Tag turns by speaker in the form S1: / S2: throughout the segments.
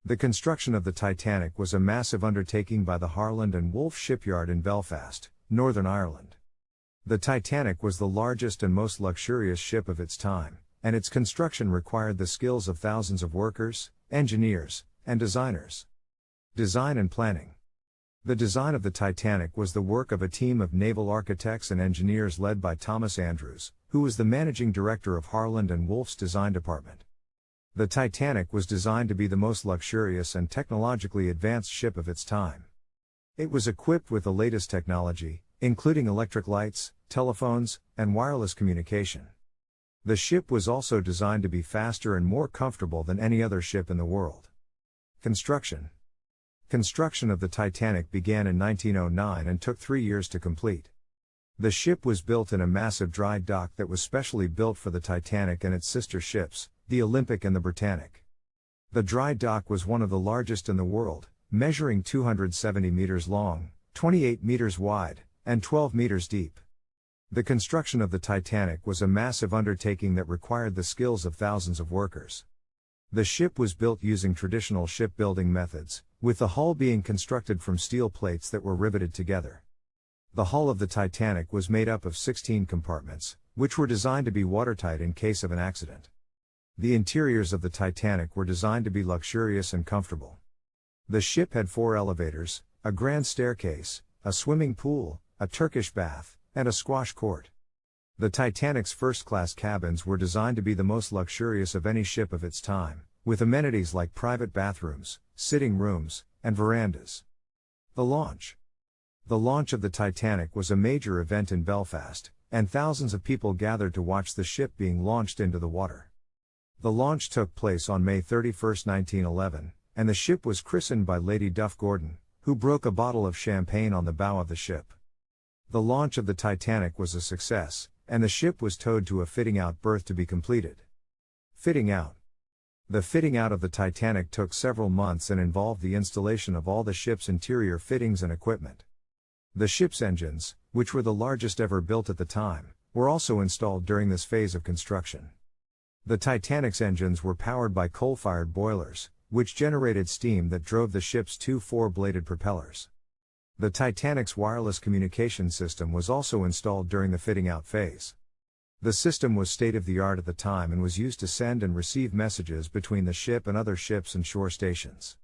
S1: The construction of the Titanic was a massive undertaking by the Harland and Wolff shipyard in Belfast, Northern Ireland. The Titanic was the largest and most luxurious ship of its time, and its construction required the skills of thousands of workers, engineers, and designers. Design and planning. The design of the Titanic was the work of a team of naval architects and engineers led by Thomas Andrews, who was the managing director of Harland and Wolff's design department. The Titanic was designed to be the most luxurious and technologically advanced ship of its time. It was equipped with the latest technology, including electric lights, telephones, and wireless communication. The ship was also designed to be faster and more comfortable than any other ship in the world. Construction. Construction of the Titanic began in 1909 and took 3 years to complete. The ship was built in a massive dry dock that was specially built for the Titanic and its sister ships, the Olympic and the Britannic. The dry dock was one of the largest in the world, measuring 270 meters long, 28 meters wide, and 12 meters deep. The construction of the Titanic was a massive undertaking that required the skills of thousands of workers. The ship was built using traditional shipbuilding methods, with the hull being constructed from steel plates that were riveted together. The hull of the Titanic was made up of 16 compartments, which were designed to be watertight in case of an accident. The interiors of the Titanic were designed to be luxurious and comfortable. The ship had 4 elevators, a grand staircase, a swimming pool, a Turkish bath, and a squash court. The Titanic's first-class cabins were designed to be the most luxurious of any ship of its time, with amenities like private bathrooms, sitting rooms, and verandas. The launch. The launch of the Titanic was a major event in Belfast, and thousands of people gathered to watch the ship being launched into the water. The launch took place on May 31, 1911, and the ship was christened by Lady Duff Gordon, who broke a bottle of champagne on the bow of the ship. The launch of the Titanic was a success, and the ship was towed to a fitting-out berth to be completed. Fitting out. The fitting out of the Titanic took several months and involved the installation of all the ship's interior fittings and equipment. The ship's engines, which were the largest ever built at the time, were also installed during this phase of construction. The Titanic's engines were powered by coal-fired boilers, which generated steam that drove the ship's 2 4-bladed propellers. The Titanic's wireless communication system was also installed during the fitting-out phase. The system was state-of-the-art at the time and was used to send and receive messages between the ship and other ships and shore stations.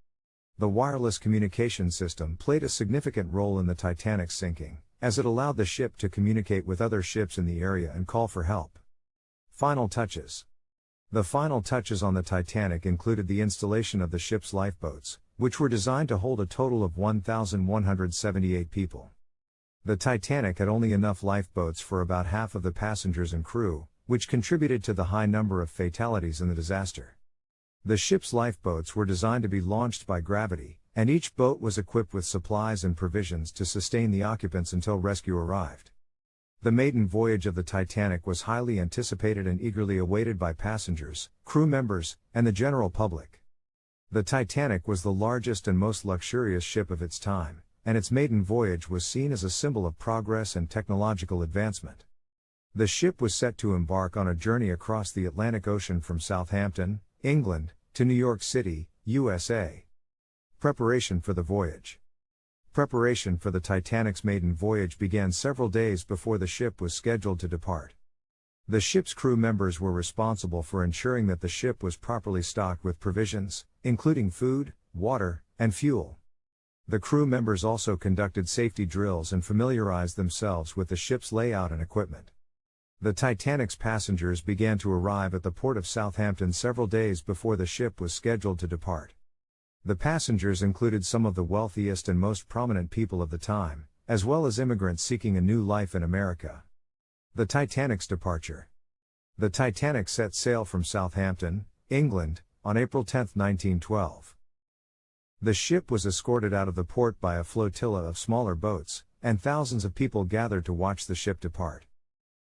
S1: The wireless communication system played a significant role in the Titanic's sinking, as it allowed the ship to communicate with other ships in the area and call for help. Final touches. The final touches on the Titanic included the installation of the ship's lifeboats, which were designed to hold a total of 1,178 people. The Titanic had only enough lifeboats for about half of the passengers and crew, which contributed to the high number of fatalities in the disaster. The ship's lifeboats were designed to be launched by gravity, and each boat was equipped with supplies and provisions to sustain the occupants until rescue arrived. The maiden voyage of the Titanic was highly anticipated and eagerly awaited by passengers, crew members, and the general public. The Titanic was the largest and most luxurious ship of its time, and its maiden voyage was seen as a symbol of progress and technological advancement. The ship was set to embark on a journey across the Atlantic Ocean from Southampton, England, to New York City, USA. Preparation for the voyage. Preparation for the Titanic's maiden voyage began several days before the ship was scheduled to depart. The ship's crew members were responsible for ensuring that the ship was properly stocked with provisions, including food, water, and fuel. The crew members also conducted safety drills and familiarized themselves with the ship's layout and equipment. The Titanic's passengers began to arrive at the port of Southampton several days before the ship was scheduled to depart. The passengers included some of the wealthiest and most prominent people of the time, as well as immigrants seeking a new life in America. The Titanic's departure. The Titanic set sail from Southampton, England, on April 10, 1912. The ship was escorted out of the port by a flotilla of smaller boats, and thousands of people gathered to watch the ship depart.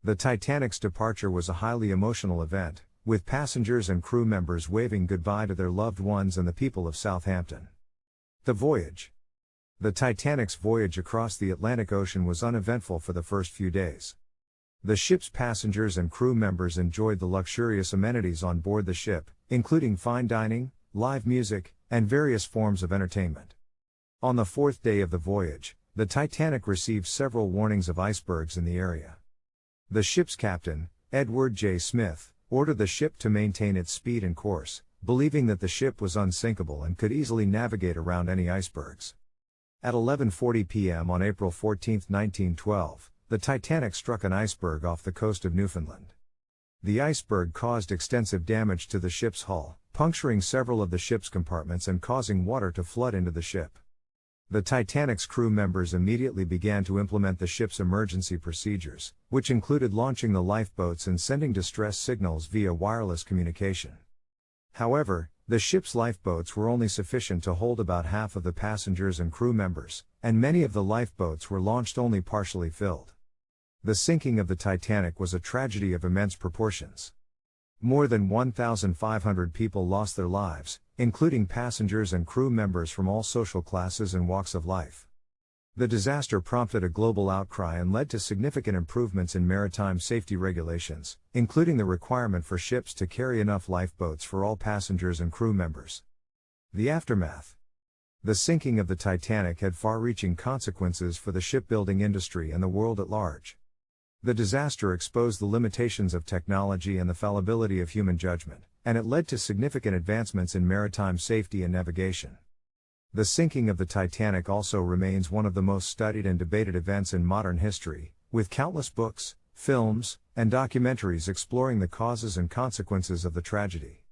S1: The Titanic's departure was a highly emotional event, with passengers and crew members waving goodbye to their loved ones and the people of Southampton. The voyage. The Titanic's voyage across the Atlantic Ocean was uneventful for the first few days. The ship's passengers and crew members enjoyed the luxurious amenities on board the ship, including fine dining, live music, and various forms of entertainment. On the fourth day of the voyage, the Titanic received several warnings of icebergs in the area. The ship's captain, Edward J. Smith, ordered the ship to maintain its speed and course, believing that the ship was unsinkable and could easily navigate around any icebergs. At 11:40 p.m. on April 14, 1912, the Titanic struck an iceberg off the coast of Newfoundland. The iceberg caused extensive damage to the ship's hull, puncturing several of the ship's compartments and causing water to flood into the ship. The Titanic's crew members immediately began to implement the ship's emergency procedures, which included launching the lifeboats and sending distress signals via wireless communication. However, the ship's lifeboats were only sufficient to hold about half of the passengers and crew members, and many of the lifeboats were launched only partially filled. The sinking of the Titanic was a tragedy of immense proportions. More than 1,500 people lost their lives, including passengers and crew members from all social classes and walks of life. The disaster prompted a global outcry and led to significant improvements in maritime safety regulations, including the requirement for ships to carry enough lifeboats for all passengers and crew members. The aftermath. The sinking of the Titanic had far-reaching consequences for the shipbuilding industry and the world at large. The disaster exposed the limitations of technology and the fallibility of human judgment, and it led to significant advancements in maritime safety and navigation. The sinking of the Titanic also remains one of the most studied and debated events in modern history, with countless books, films, and documentaries exploring the causes and consequences of the tragedy.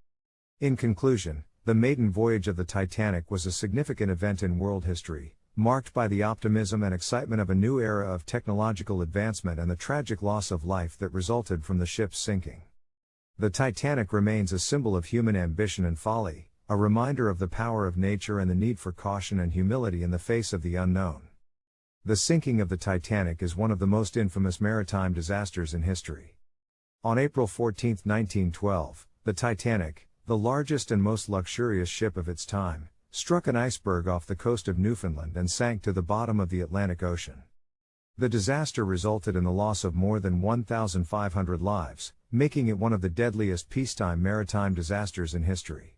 S1: In conclusion, the maiden voyage of the Titanic was a significant event in world history, marked by the optimism and excitement of a new era of technological advancement and the tragic loss of life that resulted from the ship's sinking. The Titanic remains a symbol of human ambition and folly, a reminder of the power of nature and the need for caution and humility in the face of the unknown. The sinking of the Titanic is one of the most infamous maritime disasters in history. On April 14, 1912, the Titanic, the largest and most luxurious ship of its time, struck an iceberg off the coast of Newfoundland and sank to the bottom of the Atlantic Ocean. The disaster resulted in the loss of more than 1,500 lives, making it one of the deadliest peacetime maritime disasters in history.